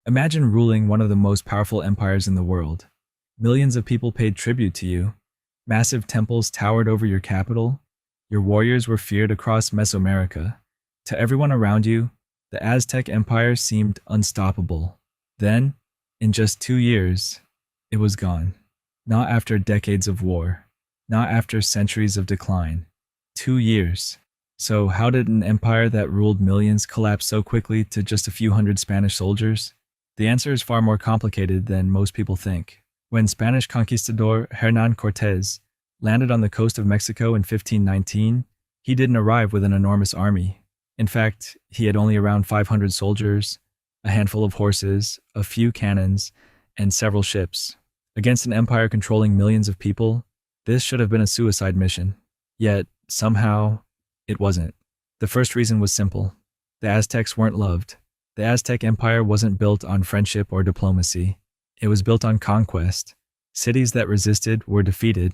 Imagine ruling one of the most powerful empires in the world. Millions of people paid tribute to you. Massive temples towered over your capital. Your warriors were feared across Mesoamerica. To everyone around you, the Aztec Empire seemed unstoppable. Then, in just 2 years, it was gone. Not after decades of war. Not after centuries of decline. 2 years. So, how did an empire that ruled millions collapse so quickly to just a few hundred Spanish soldiers? The answer is far more complicated than most people think. When Spanish conquistador Hernan Cortes landed on the coast of Mexico in 1519, he didn't arrive with an enormous army. In fact, he had only around 500 soldiers, a handful of horses, a few cannons, and several ships. Against an empire controlling millions of people, this should have been a suicide mission. Yet, somehow, it wasn't. The first reason was simple. The Aztecs weren't loved. The Aztec Empire wasn't built on friendship or diplomacy. It was built on conquest. Cities that resisted were defeated.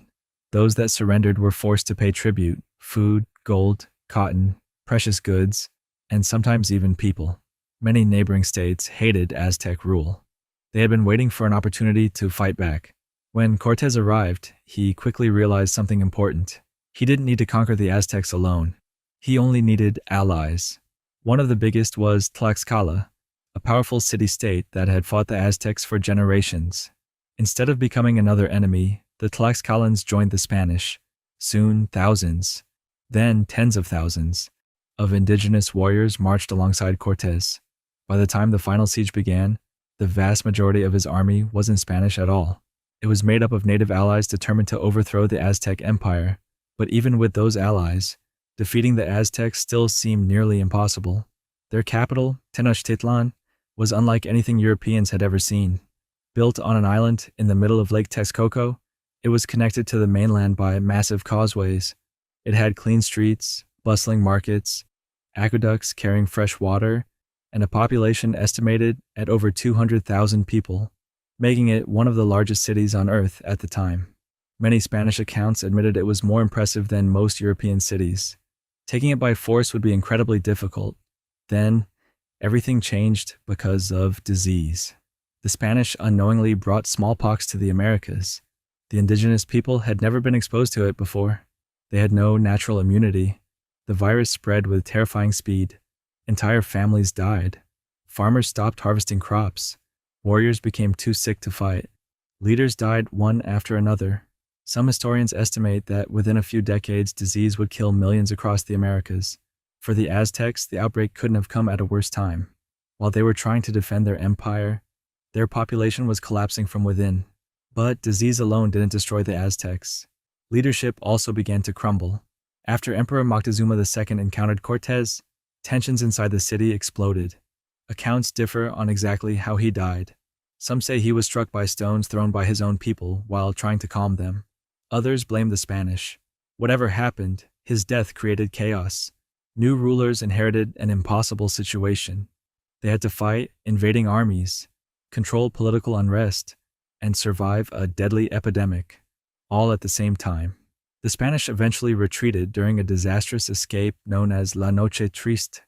Those that surrendered were forced to pay tribute: food, gold, cotton, precious goods, and sometimes even people. Many neighboring states hated Aztec rule. They had been waiting for an opportunity to fight back. When Cortes arrived, he quickly realized something important. He didn't need to conquer the Aztecs alone. He only needed allies. One of the biggest was Tlaxcala, a powerful city-state that had fought the Aztecs for generations. Instead of becoming another enemy, the Tlaxcalans joined the Spanish. Soon, thousands, then tens of thousands, of indigenous warriors marched alongside Cortes. By the time the final siege began, the vast majority of his army wasn't Spanish at all. It was made up of native allies determined to overthrow the Aztec Empire. But even with those allies, defeating the Aztecs still seemed nearly impossible. Their capital, Tenochtitlan, was unlike anything Europeans had ever seen. Built on an island in the middle of Lake Texcoco, it was connected to the mainland by massive causeways. It had clean streets, bustling markets, aqueducts carrying fresh water, and a population estimated at over 200,000 people, making it one of the largest cities on Earth at the time. Many Spanish accounts admitted it was more impressive than most European cities. Taking it by force would be incredibly difficult. Then, everything changed because of disease. The Spanish unknowingly brought smallpox to the Americas. The indigenous people had never been exposed to it before. They had no natural immunity. The virus spread with terrifying speed. Entire families died. Farmers stopped harvesting crops. Warriors became too sick to fight. Leaders died one after another. Some historians estimate that within a few decades, disease would kill millions across the Americas. For the Aztecs, the outbreak couldn't have come at a worse time. While they were trying to defend their empire, their population was collapsing from within. But disease alone didn't destroy the Aztecs. Leadership also began to crumble. After Emperor Moctezuma II encountered Cortes, tensions inside the city exploded. Accounts differ on exactly how he died. Some say he was struck by stones thrown by his own people while trying to calm them. Others blame the Spanish. Whatever happened, his death created chaos. New rulers inherited an impossible situation. They had to fight invading armies, control political unrest, and survive a deadly epidemic, all at the same time. The Spanish eventually retreated during a disastrous escape known as La Noche Triste,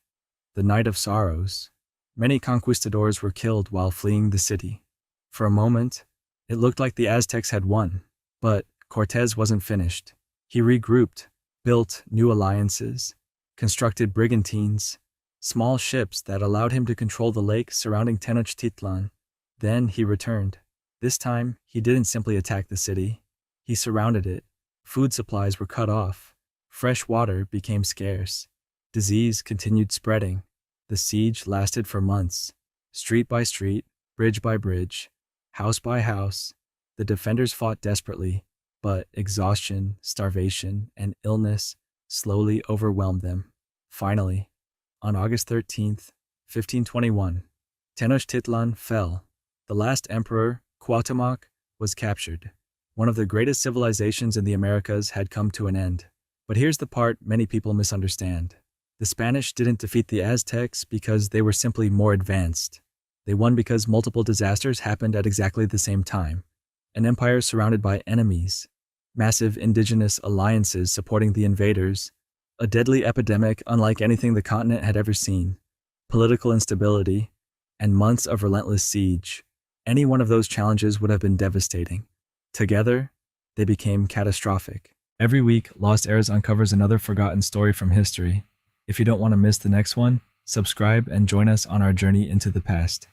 the Night of Sorrows. Many conquistadors were killed while fleeing the city. For a moment, it looked like the Aztecs had won, but Cortes wasn't finished. He regrouped, built new alliances, constructed brigantines, small ships that allowed him to control the lake surrounding Tenochtitlan. Then he returned. This time, he didn't simply attack the city. He surrounded it. Food supplies were cut off. Fresh water became scarce. Disease continued spreading. The siege lasted for months. Street by street, bridge by bridge, house by house, the defenders fought desperately, but exhaustion, starvation, and illness slowly overwhelmed them. Finally, on August 13th, 1521, Tenochtitlan fell. The last emperor, Cuauhtémoc, was captured. One of the greatest civilizations in the Americas had come to an end. But here's the part many people misunderstand. The Spanish didn't defeat the Aztecs because they were simply more advanced. They won because multiple disasters happened at exactly the same time. An empire surrounded by enemies, massive indigenous alliances supporting the invaders, a deadly epidemic unlike anything the continent had ever seen, political instability, and months of relentless siege. Any one of those challenges would have been devastating. Together, they became catastrophic. Every week, Lost Eras uncovers another forgotten story from history. If you don't want to miss the next one, subscribe and join us on our journey into the past.